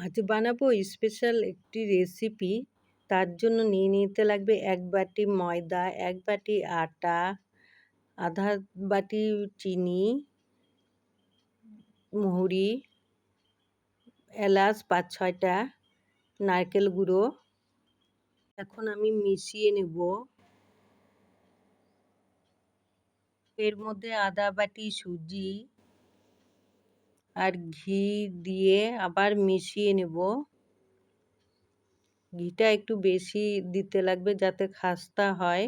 আজ বানাবো স্পেশাল একটি রেসিপি। তার জন্য নিয়ে নিতে লাগবে ১ বাটি ময়দা, ১ বাটি আটা, আধা বাটি চিনি, মহুরি, এলাচ ৫-৬ টা, নারকেল গুঁড়ো। এখন আমি মিশিয়ে নেব। এর মধ্যে আধা বাটি সুজি আর ঘি দিয়ে আবার মিশিয়ে নেব। ঘিটা একটু বেশি দিতে লাগবে যাতে খাস্তা হয়।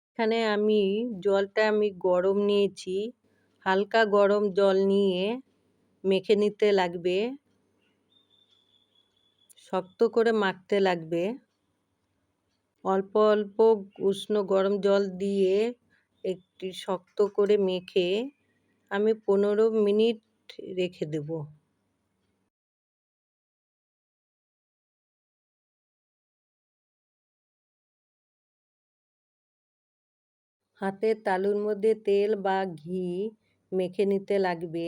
এখানে জলটা গরম নিয়েছি। হালকা গরম জল নিয়ে মেখে নিতে লাগবে। শক্ত করে মাখতে লাগবে। অল্প অল্প উষ্ণ গরম জল দিয়ে একটু শক্ত করে মেখে আমি ১৫ মিনিট রেখে দেব। হাতের তালুর মধ্যে তেল বা ঘি মেখে নিতে লাগবে,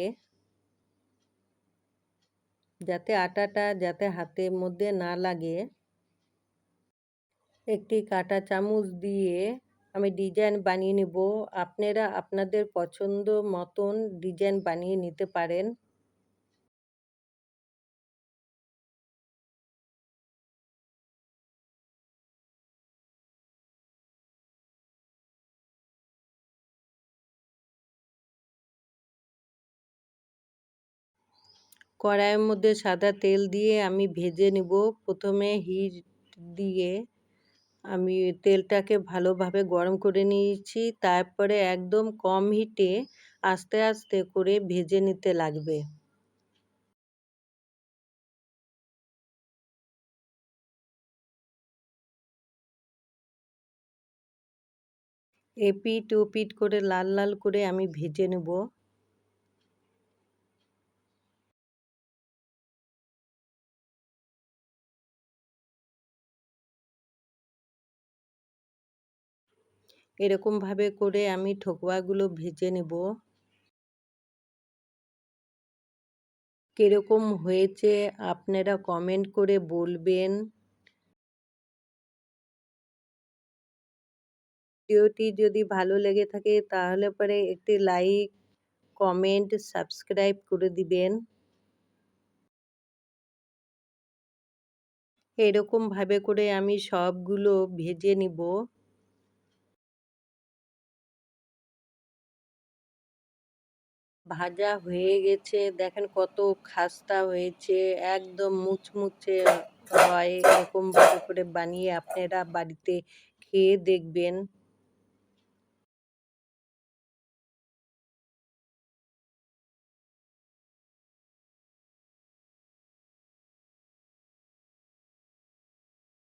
যাতে আটাটা হাতের মধ্যে না লাগে। একটি কাঁটা চামচ দিয়ে আমি ডিজাইন বানিয়ে নেব। আপনারা আপনাদের পছন্দ মতন ডিজাইন বানিয়ে নিতে পারেন। কড়াইয়ের মধ্যে সাদা তেল দিয়ে আমি ভেজে নেব। প্রথমে হিট দিয়ে আমি তেলটাকে ভালোভাবে গরম করে নিয়েছি। তারপরে একদম কম হিটে আস্তে আস্তে করে ভেজে নিতে লাগবে। এপিঠ ওপিঠ করে লাল লাল করে আমি ভেজে নেব। এরকমভাবে করে আমি ঠোকবাগুলো ভেজে নেব। কিরকম হয়েছে আপনারা কমেন্ট করে বলবেন। ভিডিওটি যদি ভালো লেগে থাকে তাহলে পরে একটি লাইক, কমেন্ট, সাবস্ক্রাইব করে দিবেন। এরকমভাবে করে আমি সবগুলো ভেজে নিব। ভাজা হয়ে গেছে, দেখেন কত খাস্তা হয়েছে, একদম মুচমুচে হয়। এরকমভাবে করে বানিয়ে আপনারা বাড়িতে খেয়ে দেখবেন।